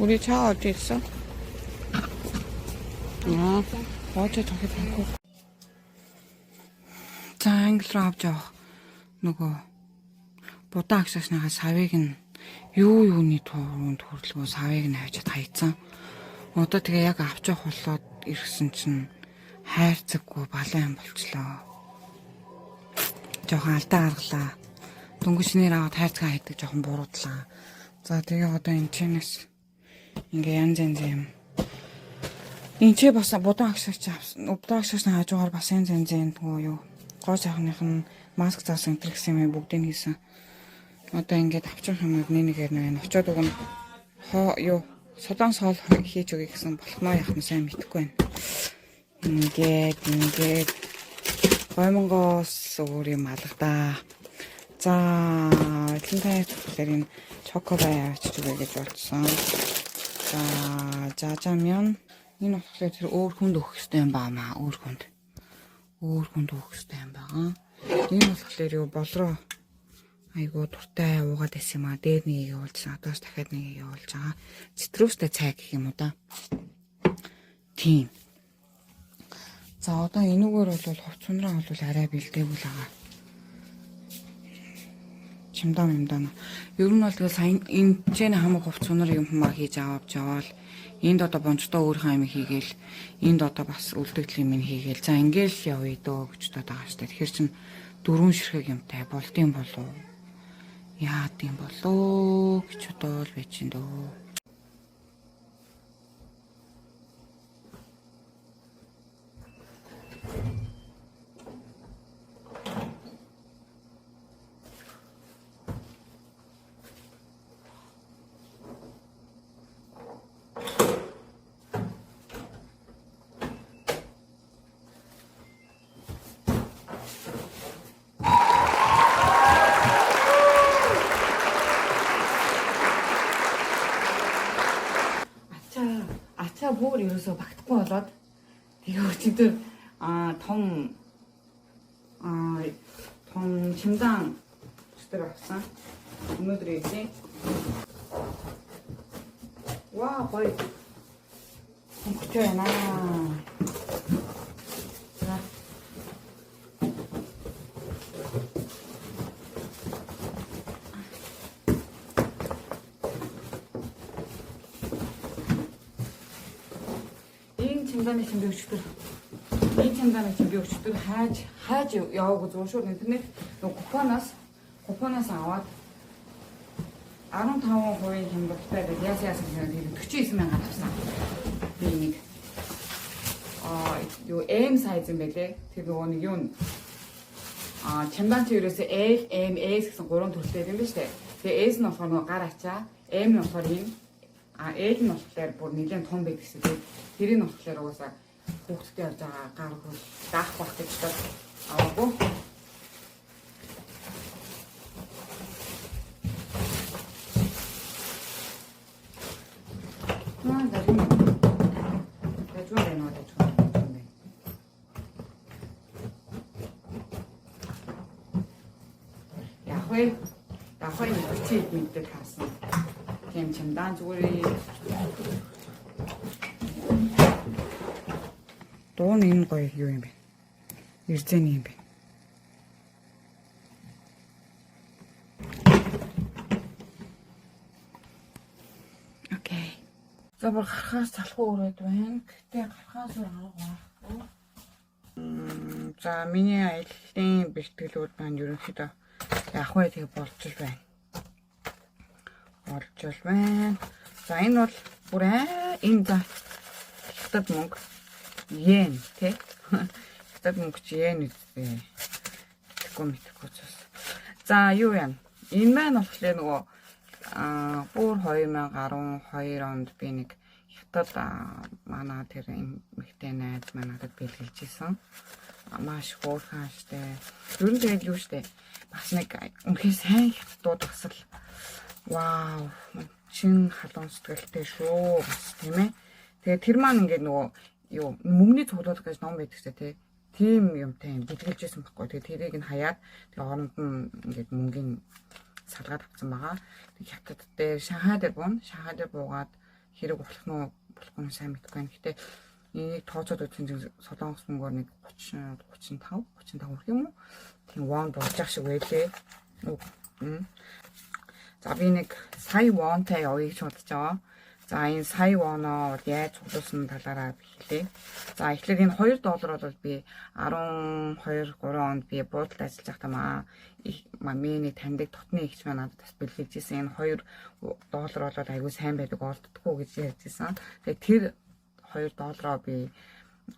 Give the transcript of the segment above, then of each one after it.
우리 차 어디 있어? 어제 저기 달고. За англи руу авч явах нөгөө будаа агшаасныхаа савыг нь юуны тууруунд хөрлөгөө савыг нь авчиад хайцсан. Одоо тэгээ яг авч явах болоод ирсэн чинь хайрцаггүй балан юм болчлоо. Жохон алдаа гаргалаа. Дөнгөчнөр аваад хайрцаг хайдаг жохон буруудлаа. За тэгээ одоо энэ чинээс ингээ янз янз юм. Энд чи бас будаа агшаач авсан. Будаа агшаасны хажуугаар бас янз янз нөгөө юу гоо сайхных нь маск заасан гэсэн юм бүгдийг хийсэн. Одоо ингээд авчих юмуд нэгээр нэ очиод уг нь юу судаан соол хийж өгье гэсэн болохмоо яах нь сайн мэдэхгүй байна. Ингээд гомонгоос өөр юм алгадаа. За тэнтэй тэгэхээр энэ чокобай авчиж өгье гэж бодсон. За жажамян энэ болохоор тэр өөр хүнд өгөх хэрэгтэй юм баамаа. Өөр хүнд өгөх хэрэгтэй юм байгаа. Энэ болохоор юу болроо айгуу дуртай уугаад байсан юм аа. Дээр нэг явуулсан. Одоос дахиад нэг явуулж байгаа. Цитрустай цай гэх юм уу да. Тийм. За одоо энүүгээр бол хувцсунраа бол арай бэлдээгүй л байгаа. Чимдаа юмдаа. Ер нь бол тэгэл сайн энэ чэний хамаг хувцсунар юм хумаа хийж авч яваал. Энд одоо бонцтой өөрийнхөө амиг хийгээл энд одоо бас үлдэгдэл юм хийгээл за ингээл явъя дөө гэж бодоод байгаа шүү дээ. Тэгэхээр чин дөрвөн ширхэг юмтай болдсон болов уу? Яад юм болоо гэж бодоод байж ин дөө. Ачаа бүр ерөөсөө багтахгүй болоод тэгээ өчигдөр том чимдан өчтөр авсан. Өнөөдөр ийзээ. Вау гоё. Хөнгөтэй байна. Чемданы чинь би өчтөр. Энэ чемданы чинь би өчтөр хайж яваагүй зүгээр шүү. Интернет купоноос аваад 15% хямдалтай гэдэг яасан гэдэг 49,000 авсан. Би нэг юу M size юм байлээ. Тэр нөгөө нэг юу чемдан чи ерөөсөө L, M, S гэсэн гурван төрөлтэй юм байна шүү дээ. Тэгээ S нь болохоор нөгөө гар ачаа, M нь болохоор энэ L нь болохоор бүр нэлээд том байдаг гэсэн. Тэрийг нь болохоор угаасаа хүүхдтэй явж байгаа гар хөл даах байх гэж бодоод аваагүй. Давхай нэг чиг мэддэг хаасан. Тийм чимдан зүгээр дуун энэ гоё юу юм бэ? Ирзэний юм бэ? Окей. За бүр гарахаас залхуу өрөөд байна. Гэтэ гарахаас арга байхгүй. За миний аяллаа бэлтгэлүүд маань ерөнхийдөө яг хөө тэгээ болж байна. За энэ бол бүр энэ за хятад мөнгө йен тий. Хятад мөнгө чи йен үстэй. Тэгэхгүй цус. За юу яа? Энэ маань болохоор нөгөө бүр 2012 онд би нэг хятад манай тэр эмэгтэй найз манайд бэлгэлж исэн. Маш хөөрхөн штэ. Ер нь тэгээд юу штэ. Бас нэг үнхээр сайн хятадууд бас л вау чин халуун сэтгэлтэй шүү бас тийм ээ. Тэгээд тэр маань ингээд нөгөө юу мөнгөний цуглуулга гэж ном байдаг ч тий. Тийм юмтай бэлгэлжсэн байхгүй. Тэгээд тэрийг нь хаяад тэгээд оронд нь ингээд мөнгөний салгаад авсан байгаа. Тэгээд хятад дээр Шанхай дээр буугаад хэрэг болох нь болохгүй нь сайн мэдгүй байна. Гэтэ энийг тооцоод үзсэн солонгос мөнгөөр нэг 30 35 хүрэх юм уу? Тийм вон болж ах шиг байлээ. За би нэг сая вонтой явъя гэж бодож байгаа. За энэ сая воноо бол яаж цуглуулсан талаараа хэлье. За эхлээд энэ $2 бол би 12 3 онд би буудалд ажиллаж байхдаа миний таньдаг дотны ихч маань надад бас бэлгэлжсэн. Энэ $2 бол айгүй сайн байдаг олддоггүй гэж ярьжсэн. Тэгээд тэр $2 би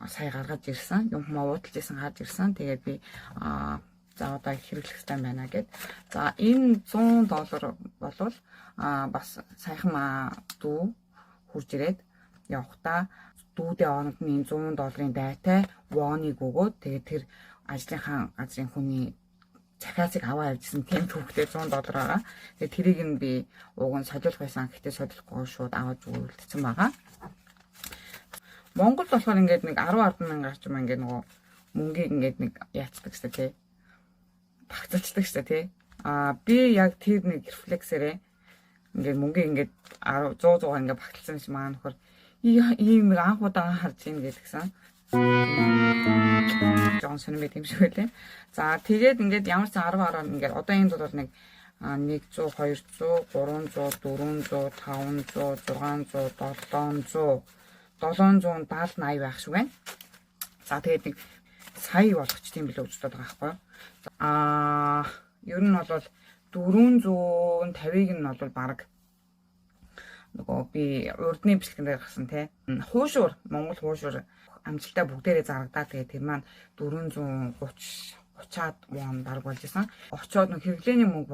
сая гаргаж ирсэн. Юм хүмүүс уудалж ирсэн гарч ирсэн. Тэгээд би за одоо хэрэглэх хэрэгтэй байна гэд. За энэ $100 болвол бас сайхан дүү хурж ирээд явхдаа дүүдээ ононд нь энэ $100 дайтай воныг өгөөд тэгээд тэр ажлынхаа газрын хүний захиасыг аваа явьжсэн тийм түүхтэй $100 байгаа. Тэгээд тэрийг нь би уг нь солиулах байсан. Гэхдээ солиулахгүй шууд аваад үлдсэн байгаа. Монголд болохоор ингээд нэг 10 мянгаар ч юм ингээд нөгөө мөнгийг ингээд нэг яацдаг шүү дээ. Багцаачдаг шүү дээ. Би яг тэр нэг рефлексээрээ ингээд мөнгийг ингээд 100 ингээд багталсан юм аа нөхөр ийм нэг анх удаа харж ийн гэдгсэн. Жон сонирмэд юм шиг байлээ. За тэгээд ингээд ямар ч 10 ингээд одоо энэ бол нэг 100 200 300 400 500 600 700 770 байх шиг байна. За тэгээд нэг сая болгоч тийм билүү гэж бодож байгаа байхгүй. Ер нь бол 450-ыг нь бол баг нөгөө би урдны бичлэгэн дээр гарсан тий. Хуушуур Монгол хуушуур амжилттай бүгдээрээ зарагдаад тэгээд тэр маань 430-аад вон баг болж исэн. Очоод нэг хэрэглээний мөнгө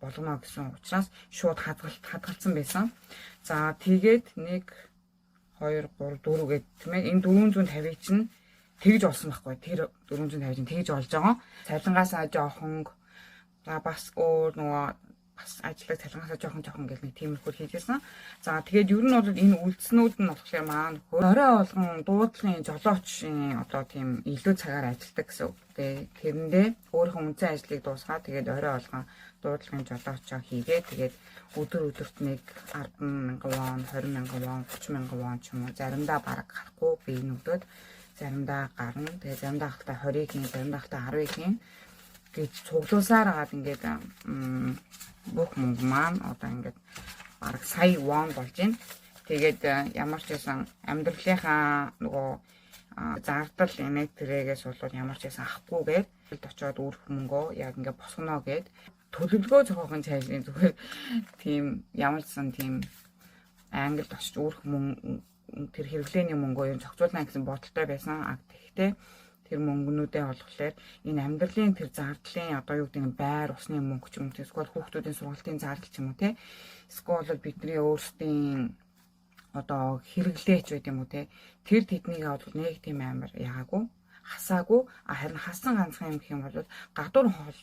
болгоно гэсэн учраас шууд хадгалсан байсан. За тэгээд 1 2 3 4 гээд тийм ээ энэ 450-ыг чинь тэгж олсон байхгүй. Тэр 450 чинь тэгж олж байгаа. Цалингаасаа жоохон за бас өөр нөгөө бас ажлыг цалингаасаа жоохон гэл нэг тиймэрхүү хийжсэн. За тэгээд ер нь бол энэ үйлдэлснүүд нь болохоор маань орой болгон дуудлагын жолоочийн одоо тийм илүү цагаар ажилладаг гэсэн үг. Тэрэндээ өөрийнхөө үнцэн ажлыг дуусгаад тэгээд орой болгон дуудлагын жолоочоо хийгээд тэгээд өдөрт нэг 10,000 вон, 20,000 вон, 30,000 вон ч юм уу заримдаа бараг гарахгүй би нүгдөөд заримдаа гарна. Тэгээд заримдаа хахта 20-ыг хийн, заримдаа хахта 10-ыг хийн гэж цуглуулсаар агаад ингээд бүх мөнгө маань одоо ингээд бараг сая вон болж байна. Тэгээд ямар ч байсан амьдралынхаа нөгөө зардал электрээс бол ямар ч байсан авахгүйгээд очиод өөрөх мөнгөө яг ингээд босгоно гэд төлөвлөгөө зохиогын цайлын зүгээр тийм ямар ч сан тийм англид очиж өөрөх мөнгө тэр хэрэглээний мөнгөө юм зохицуулна гэсэн бодолтой байсан. Тэгэхдээ тэр мөнгнүүдээ болохоор энэ амьдралын тэр зардлын одоо юу гэдэг нь байр усны мөнгө ч юм уу эсвэл хүүхдүүдийн сургалтын зардал ч юм уу те эсвэл бидний өөрсдийн одоо хэрэглээч байт юм уу те тэр тэднийг бол нэг тийм амар яагаагүй хасаагүй харин хасан ганцхан юм гэх юм бол гадуур хоол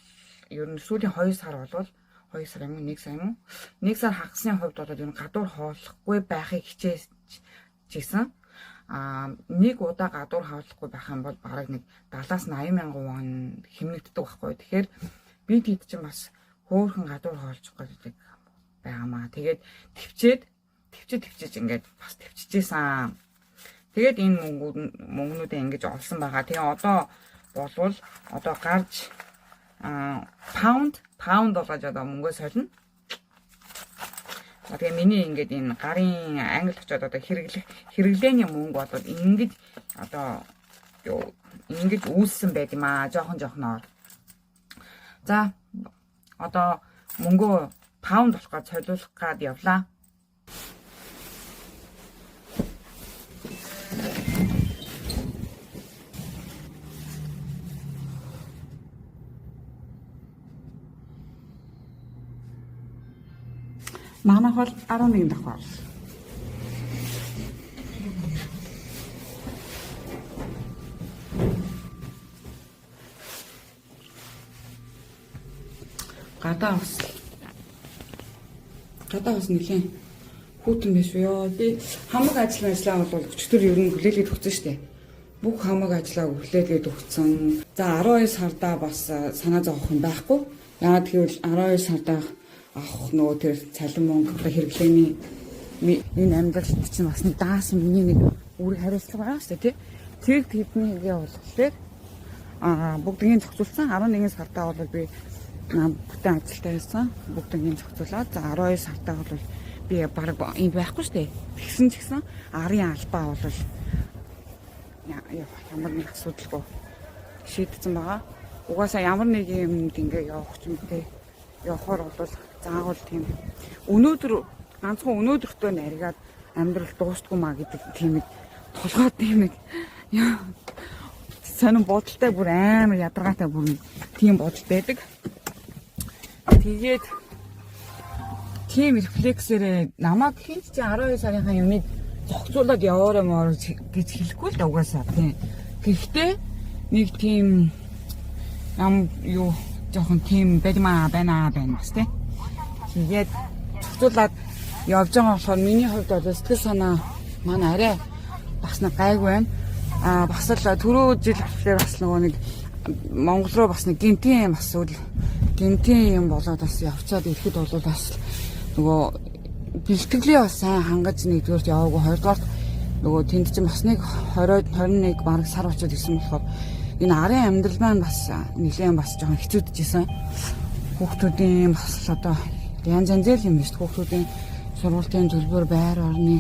ер нь сүүлийн 2 сар болвол 2 сар юм уу 1 сар юм уу 1 сар хагасны хувьд бол ер нь гадуур хооллохгүй байхыг хичээжсэн. Нэг удаа гадуур хааллахгүй байх юм бол бараг нэг 70-80,000 вон хэмнэгддэг байхгүй. Тэгэхээр би тэд чинь бас хөөхөн гадуур хоолж гэдэг байгаамаа. Тэгээд төвчж ингээд бас төвчжсэн. Тэгээд энэ мөнгнүүдээ ингэж олсон байгаа. Тэгээ одоо болвол одоо гарч паунд болгож одоо мөнгөө солино. Тэгээ миний ингээд энэ гарын англи очоод одоо хэрэглээний мөнгө бол ингэж одоо ингэж үүссэн байт юм аа жоохон. За одоо мөнгөө паунд болоход солиулах гад явлаа. Манайх бол 11 давхар. Гадаа бас нэлээд хүүтэн биш юу? Би хамаг ажиллаа бол өчтөр ер нь хүлээлгээд өгсөн шүү дээ. Бүх хамаг ажиллаа хүлээлгээд өгсөн. За 12 сардаа бас санаа зовох юм байхгүй. Яагаад гэвэл 12 сардаа авах нөгөө тэр цалин мөнгө хэрэглээний Энэ амьдралд чинь бас нэг даасан миний нэг үүрэг хариуцлага байгаа шүү дээ тий. Тэр тэднийгээ болохоор бүгднийг зохицуулсан 11 сартаа бол би бүтэн ажилтаа хийсэн. Бүгднийг зохицуулаад за 12 сартаа бол би баг энд байхгүй шүү дээ. Тэгсэн ч гэсэн арын албаа бол ямар нэг асуудалгүй шийдсэн байгаа. Угаасаа ямар нэг юмд ингээ явах юм те. Явахаар бол заавал тийм өнөөдөр ганцхан өнөөдөртөө наригаад амьдрал дуустгүй маа гэдэг тийм нэг толгой тийм нэг сонин бодолтой бүр амар ядаргаатай бүр тийм бодол байдаг. Тэгээд тийм рефлексээрээ намайг хинч чи 12 сарынхаа юмыг зохицуулаад яваарай моор гэж хэлэхгүй л да угаасаа тийм. Гэхдээ нэг тийм юу жоохон тийм байна бас тийм. Тэгээд зохицуулаад явж байгаа болохоор миний хувьд бол сэтгэл санаа манай арай бас нэг гайгүй байна. Бас л түрүү жил гэхээр бас нөгөө нэг Монгол руу бас нэг гинтийн юм болоод бас явцаад ирэхэд бол бас нөгөө бэлтгэлээ бас сайн хангаж нэгдүгээрт яваагүй хоёрдугаар нөгөө тэнд чинь бас нэг 20-21 бараг сар очоод ирсэн болохоор энэ арын амьдрал маань бас нэлээд бас жоохон хэцүүдчихсэн. Хүүхдүүдийн бас одоо янз янзэл юм биш хүүхдүүдийн сургуулийн төлбөр байр орны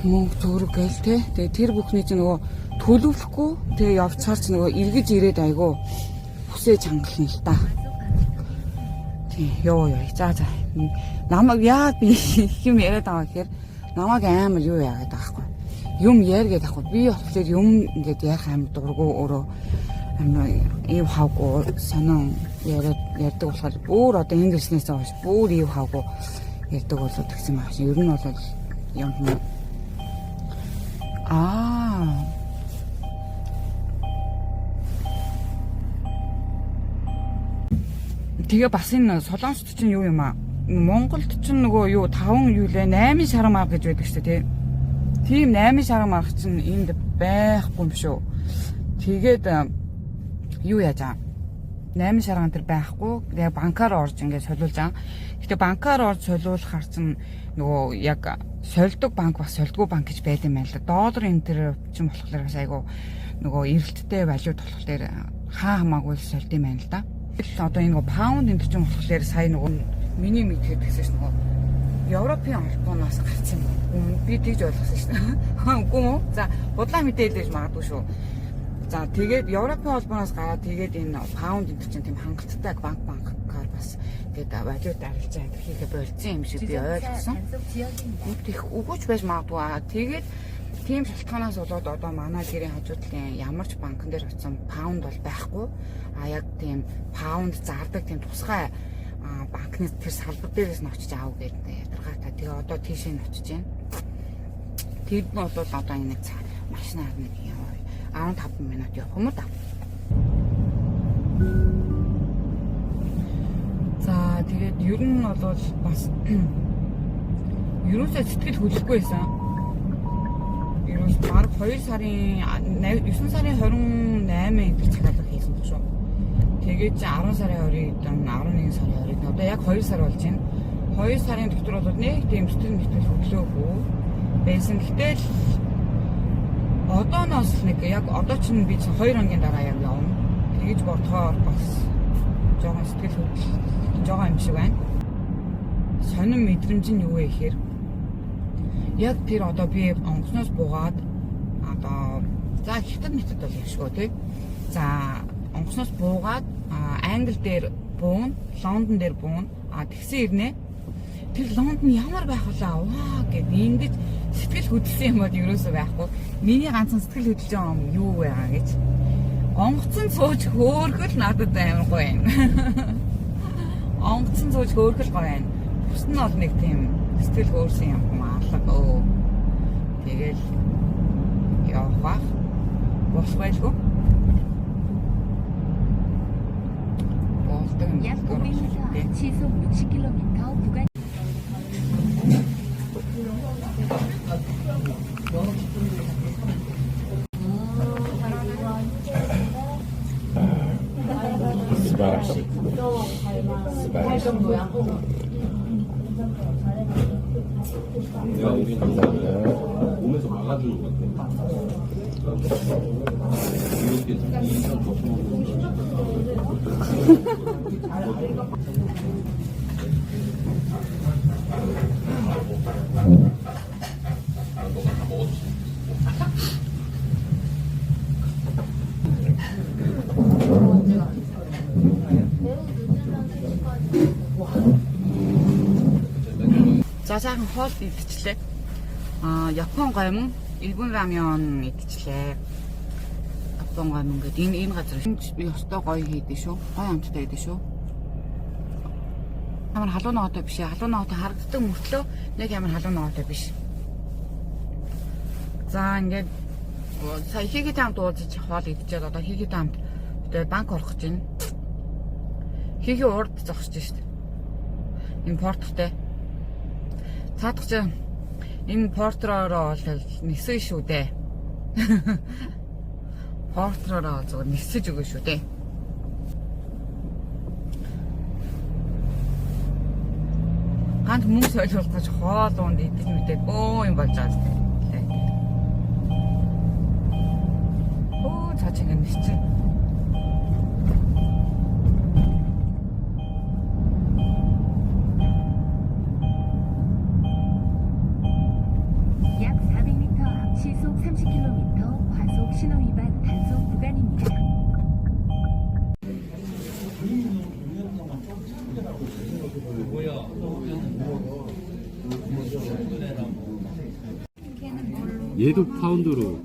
мөнгө төгрөг гээл те. Тэгээ тэр бүхний чинь нөгөө төлөвлөхгүй тэгээ явцаар чи нөгөө эргэж ирээд айгу хүсэж хангална л та. Тий ёо. За намайг яа би юм яриад байгаа гэхээр намайг амар юу яагаад байгаа хгүй. Юм яриад байхгүй. Би болохоор юм ингээд ярих амар дурггүй өөрөө амар ив хавгүй сонон ярьдаг болохоор бүр одоо инглиснээс хойш бүр ив хавгүй ярьдаг болоод гэсэн маш. Ер нь бол юм тэгээ бас энэ Солонгост чинь юу юм аа? Монголд чинь нөгөө юу 5 юу лээ 8 шарам ав гэж байдаг шүү дээ. Тийм 8 шарам ав чинь энд байхгүй юм шүү. Тэгээд юу яаж аа? 8 шарган тэр байхгүй. Яг банкаар орж ингээд солиулж байгаа. Гэтэ банкаар орж солиулахар чинь нөгөө яг сольдог банк бас сольдгүй банк гэж байд юм байна л да. Доллар энэ төр чинь болохоор бас айгу нөгөө эрэлттэй валют болохоор хаа хамаагүй сольд юм байна л да. Одоо энэ нөгөө паунд энэ чинь болохоор сая нөгөө миний мэдхэд гэсэн чинь нөгөө Европын албанаас гарсан юм. Би тэгж ойлгосон шүү дээ. Үгүй үү? За бодлоо мэдээлж магадгүй шүү. За тэгээд Европын холбооноос гараад тэгээд энэ паунд энэ чинь тийм хангалттай банкаар бас тэгээд валют арилжаа энэ хийгээ болцсон юм шиг би ойлгосон. Их өгөөч байж магадгүй. Тэгээд тийм шалтгаанаас болоод одоо манай гэрийн хажуудлын ямар ч банкн дээр очсон паунд бол байхгүй. Яг тийм паунд зардаг тийм тусгай банкны тэр салбар дээрээс нь очиж аав гэдэг ядаргаатай. Тэгээ одоо тийш нь очиж байна. Тэд нь бол одоо энэ машинаар нэг 15 минут явах юм да. За тэгээд ер нь бол бас ерөөсөө сэтгэл хөдлөхгүй байсан. Ерөөс баг 2 сарын 9 сарын 28-нд идэх цагаалга хийсэн баг шүү. Тэгээд 10 сарын 20-нд 11 сарын 20-нд одоо яг 2 сар болж байна. 2 сарын дотор бол нэг тийм сэтгэл хөдлөөгүй байсан. Гэтэл одооноос нэг яг одоо ч би 2 хоногийн дараа яг явна. Тэгэж бодохоор бас жоохон сэтгэл хөдлөл жоохон юм шиг байна. Сонин мэдрэмж нь юу вэ гэхээр яг тэр одоо би онгоцноос буугаад одоо за хятад мэтэд бол яшгүй тий. За онгоцноос буугаад Англи дээр буун, Лондон дээр буун. Тэгсэн ирнэ. Тэр Лондон ямар байх ваа гэд ингэж сэтгэл хөдлсөн юм бол ерөөсөө байхгүй. Миний ганцхан сэтгэл хөдлөж байгаа юм юу вэ гэж. Онгоцон сууж хөөргөл надад амар гоё юм. Онгоцон сууж хөөргөл гоё юм. Бус нь бол нэг тийм сэтгэл хөөрсөн юм алга. Тэгэл явах бах. Болох байлгүй. 약 500m 시속 60km 구간 스바라시. 스바라시. 내가 우리 몸에서 막아주는 것 같아. 이렇게 이상 짜장 хоол идчихлээ. Япон гомн, 일본 рамен идчихлээ. Япон гомн гэдэг энэ газар ёстой гоё хийдэж шүү. Гоё амттай хийдэж шүү. Ямар халуун ногоотой биш ээ. Халуун ногоотой харагддаг мөртлөө яг ямар халуун ногоотой биш. За ингээд сая хийгээ таамд уулзаж хоол идчихээд одоо хийгээ таамд тэгээд банк орох гэж байна. Хийгээ урд зогсож шít. Энэ порттой. Цаадах чи энэ портроороо бол нисэж шүү дээ. Портроороо зөв нисэж өгөө шүү дээ. Ганц мөнгө солиулах гэж хоол унд идэх мэдээ бөө юм болж байгаа. Оо цааш ингэ нисэж. 약 400m 앞 시속 30km 과속 신호 위반 단속 구간입니다. 얘도 파운드로.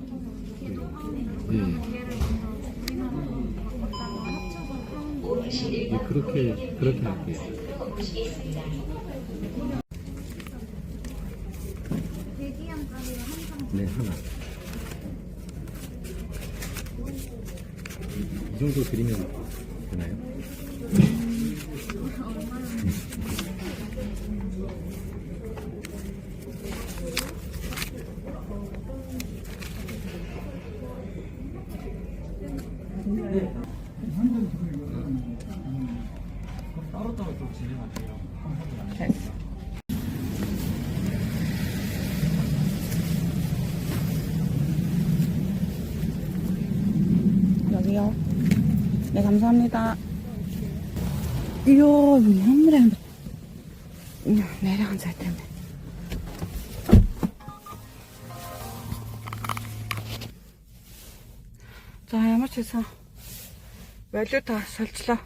네. 네, 그렇게 할게요. 네, 하나. 이 정도 드리면 되나요? 따로따로 좀 진행할게요. 됐어. 여기요. 네, 감사합니다. 이야, 아무래 내려간 살 때문에. За ямар ч байсан валюта солилцлоо.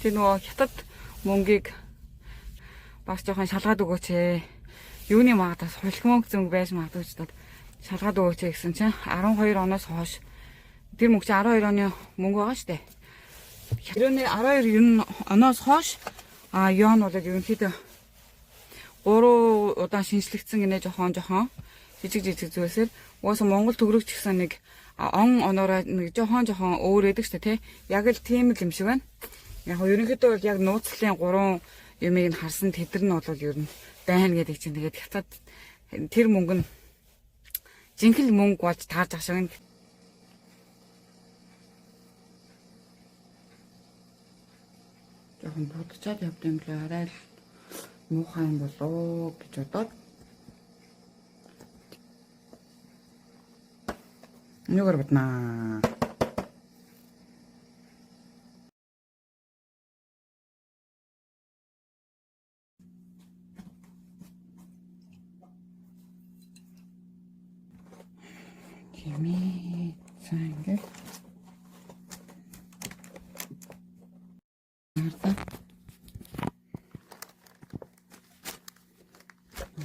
Тэр нөгөө хятад мөнгийг бас жоохон шалгаад өгөөч ээ. Юуны магадаас хулхимог зөнгө байж магадгүй ч дод шалгаад өгөөч гэсэн чинь 12 оноос хойш тэр мөнгө чинь 12 оны мөнгө байгаа шүү дээ. 12 оноос хойш юан бол ерөнхийдөө 3 удаа шинжлэгдсэн гинэ жоохон жижиг зүйлсээр угаасаа Монгол төгрөгч гэсэн нэг он оноороо нэг жоохон өөр эдэг штэ тий. Яг л тийм л юм шиг байна. Яг ерөнхийдөө бол яг нууцлалын 3 юмыг нь харсан тэдэр нь бол ер нь байна гэдэг чинь тэгээд хятад тэр мөнгө нь жинхэнэ мөнгө болж таарж байгаа шиг байна. Жохон бодцоод явд юм л арай л муухай юм болоо гэж бодоод Нүгэр битнаа. Kimi сангэл. Нарта.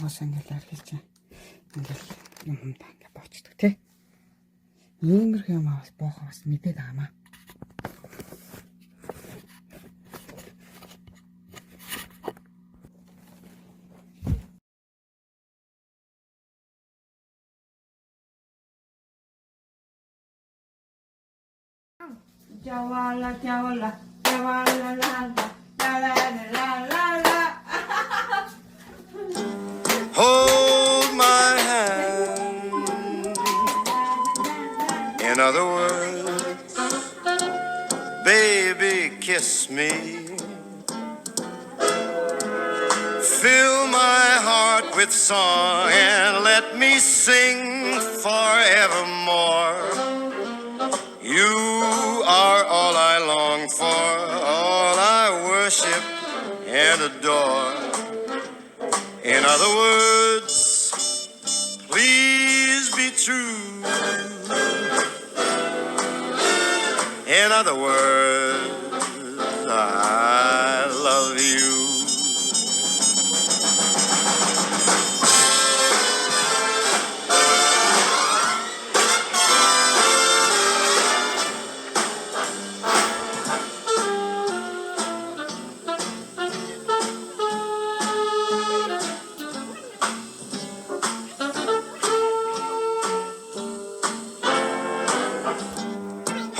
Сангэл архилж ингээл юм та ингээ боочдөг тий. Иймэрхүү юм бас боохоо бас мэдээд аамаа. Jawala la la. Hold my hand. In other words, baby, kiss me. Fill with song and let me sing forevermore. You are all I long for, all I worship and adore. In other words, please be true. In other words, I love you.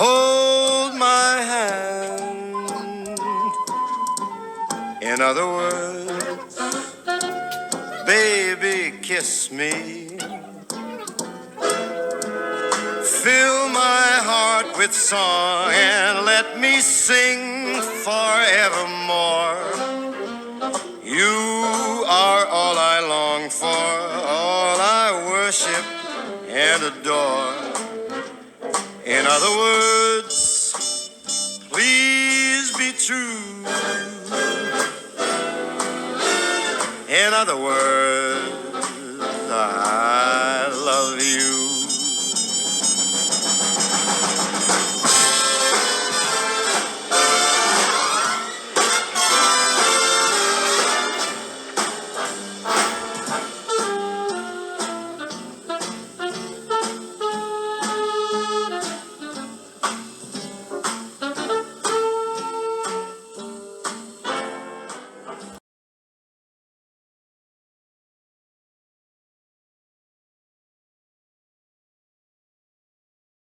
Hold my hand. In other words, baby, kiss me. Fill my heart with song and let me sing forevermore. You are all I long for, all I worship and adore. In other words, please be true. In other words,